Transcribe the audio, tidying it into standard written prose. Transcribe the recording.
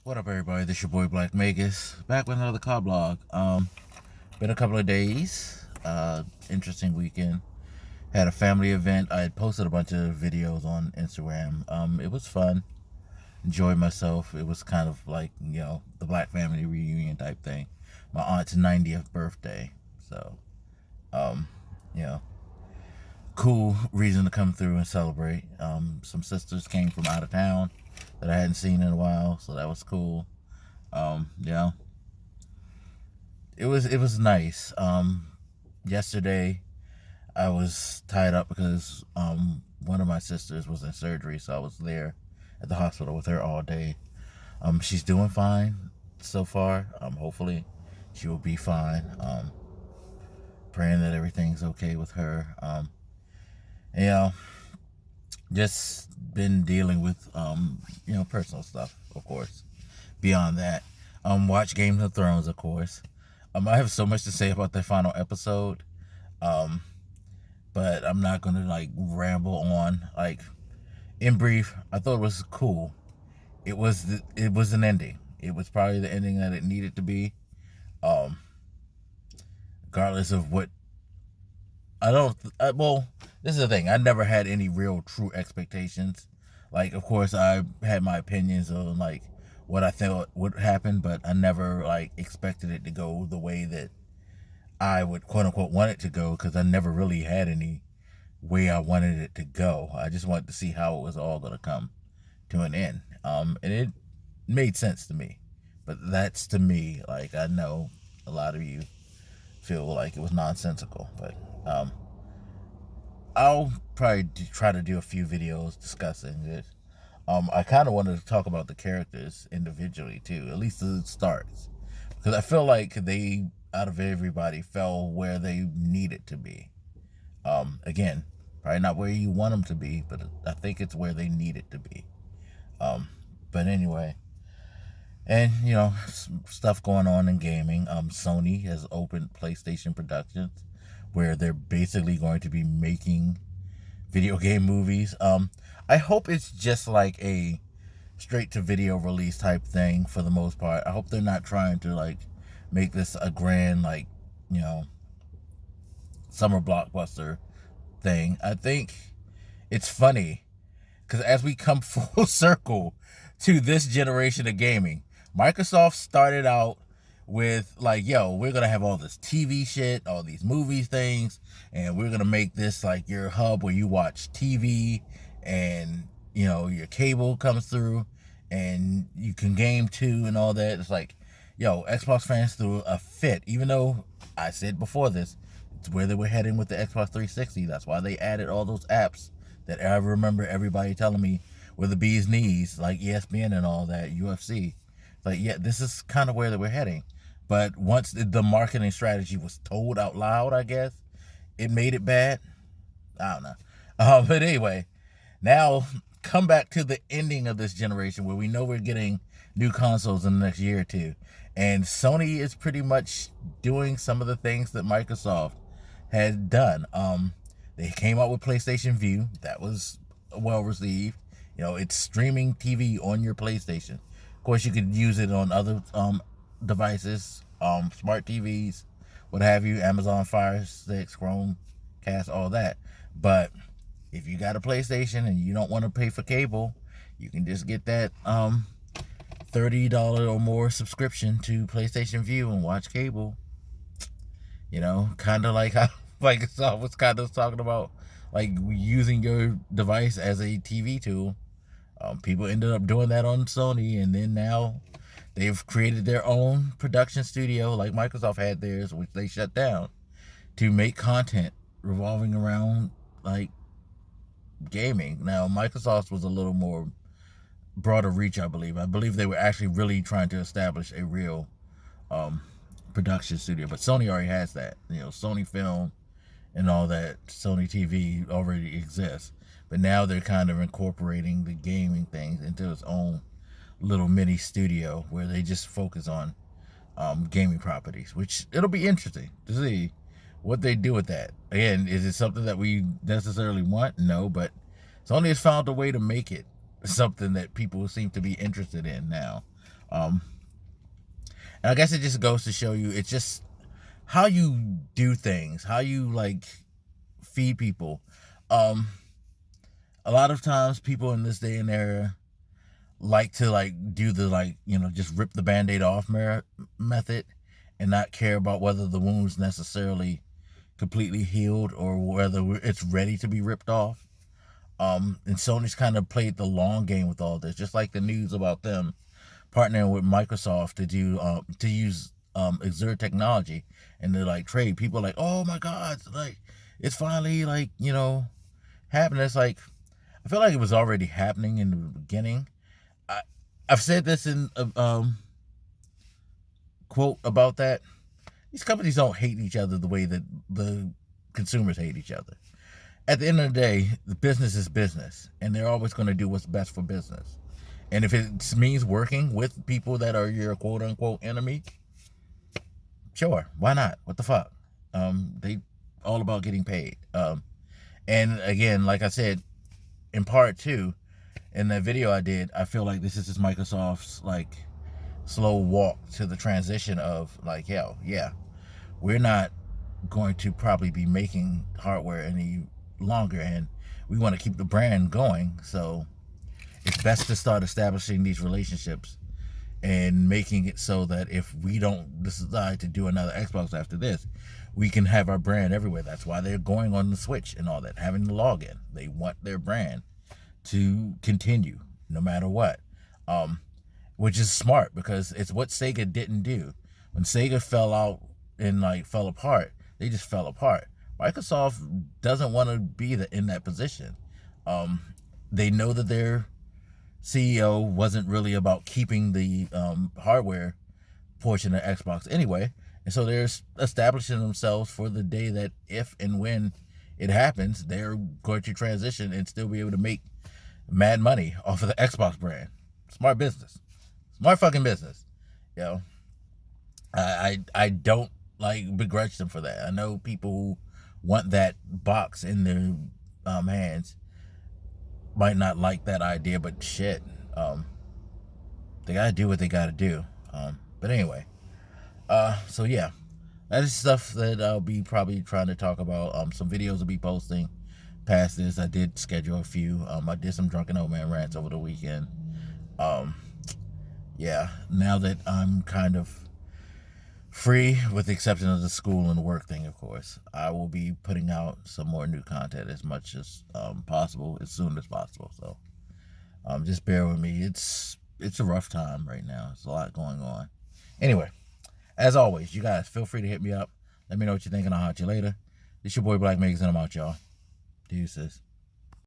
What up, everybody? This your boy Black Magus back with another car blog. Been a couple of days. Interesting weekend. Had a family event. I had posted a bunch of videos on Instagram. It was fun. Enjoyed myself. It was kind of like the Black family reunion type thing. My aunt's 90th birthday, so um, you know, cool reason to come through and celebrate. Some sisters came from out of town that I hadn't seen in a while, so that was cool. You know, it was nice. Yesterday I was tied up because one of my sisters was in surgery, so I was there at the hospital with her all day. She's doing fine so far. Hopefully she will be fine. Praying that everything's okay with her. You know, just been dealing with personal stuff, of course. Beyond that, watch Game of Thrones, of course. I have so much to say about the final episode, um, but I'm not gonna ramble on. In brief, I thought it was cool. It was an ending. It was probably the ending that it needed to be. Um, Regardless of what I don't. Well, this is the thing. I never had any real true expectations. Of course, I had my opinions on what I thought would happen, but I never expected it to go the way that I would quote unquote want it to go, because I never really had any way I wanted it to go. I just wanted to see how it was all going to come to an end. And it made sense to me. But that's to me. I know a lot of you feel like it was nonsensical, but I'll probably try to do a few videos discussing it. I kind of wanted to talk about the characters individually too, at least the starts, because I feel like they, out of everybody, fell where they needed to be. Again, probably not where you want them to be, but I think it's where they needed to be. But anyway, and stuff going on in gaming. Sony has opened PlayStation Productions, where they're basically going to be making video game movies. I hope it's just like a straight to video release type thing for the most part. I hope they're not trying to make this a grand summer blockbuster thing. I think it's funny because as we come full circle to this generation of gaming, Microsoft started out with we're gonna have all this TV shit, all these movie things, and we're gonna make this your hub where you watch TV, and your cable comes through and you can game too and all that. It's Xbox fans threw a fit, even though I said before this, it's where they were heading with the Xbox 360. That's why they added all those apps that I remember everybody telling me were the bee's knees, like ESPN and all that, UFC. Yeah, this is kind of where they were heading. But once the marketing strategy was told out loud, I guess, it made it bad. I don't know. But anyway, now come back to the ending of this generation, where we know we're getting new consoles in the next year or two. And Sony is pretty much doing some of the things that Microsoft had done. They came out with PlayStation View. That was well received. It's streaming TV on your PlayStation. Of course, you could use it on other devices, smart TVs, what have you, Amazon Fire Sticks, Chromecast, all that. But if you got a PlayStation and you don't want to pay for cable, you can just get that $30 or more subscription to PlayStation View and watch cable. Kind of like how Microsoft was kind of talking about, using your device as a TV tool. People ended up doing that on Sony, and then now they've created their own production studio, like Microsoft had theirs, which they shut down, to make content revolving around gaming. Now, Microsoft's was a little more broader reach, I believe. I believe they were actually really trying to establish a real production studio, but Sony already has that. Sony Film and all that, Sony TV already exists. But now they're kind of incorporating the gaming things into its own little mini studio, where they just focus on gaming properties, which it'll be interesting to see what they do with that. Again, is it something that we necessarily want? No, but Sony has found a way to make it something that people seem to be interested in now. Um, and I guess it just goes to show you, it's just how you do things, how you like feed people. Um, a lot of times people in this day and era like to like do the like, just rip the band-aid off method and not care about whether the wound's necessarily completely healed or whether it's ready to be ripped off. And Sony's kind of played the long game with all this, just like the news about them partnering with Microsoft to use Exert technology and to like trade. People are like, oh my God, like it's finally like happening. It's like I feel like it was already happening in the beginning. I've said this in a quote about that. These companies don't hate each other the way that the consumers hate each other. At the end of the day, the business is business, and they're always going to do what's best for business. And if it means working with people that are your quote unquote enemy, sure, why not? What the fuck? They all about getting paid. And again, like I said, in part two, in that video I did, I feel like this is just Microsoft's like slow walk to the transition of like, hell, yeah, we're not going to probably be making hardware any longer, and we want to keep the brand going. So it's best to start establishing these relationships and making it so that if we don't decide to do another Xbox after this, we can have our brand everywhere. That's why they're going on the Switch and all that, having the login. They want their brand to continue no matter what, which is smart because it's what Sega didn't do. When Sega fell out and like fell apart, they just fell apart. Microsoft doesn't want to be in that position. They know that their CEO wasn't really about keeping the hardware portion of Xbox anyway, and so they're establishing themselves for the day that if and when it happens, they're going to transition and still be able to make mad money off of the Xbox brand. Smart business. Smart fucking business. I don't like begrudge them for that. I know people who want that box in their hands might not like that idea, but shit, they gotta do what they gotta do. But anyway, so yeah, that is stuff that I'll be probably trying to talk about. Some videos will be posting past this. I did schedule a few. I did some drunken old man rants over the weekend. Yeah, now that I'm kind of free, with the exception of the school and the work thing, of course, I will be putting out some more new content as much as possible, as soon as possible. So just bear with me. It's a rough time right now. There's a lot going on. Anyway, as always, you guys feel free to hit me up. Let me know what you think, and I'll hot you later. It's your boy Black Megas, and I'm out, y'all. Deuces.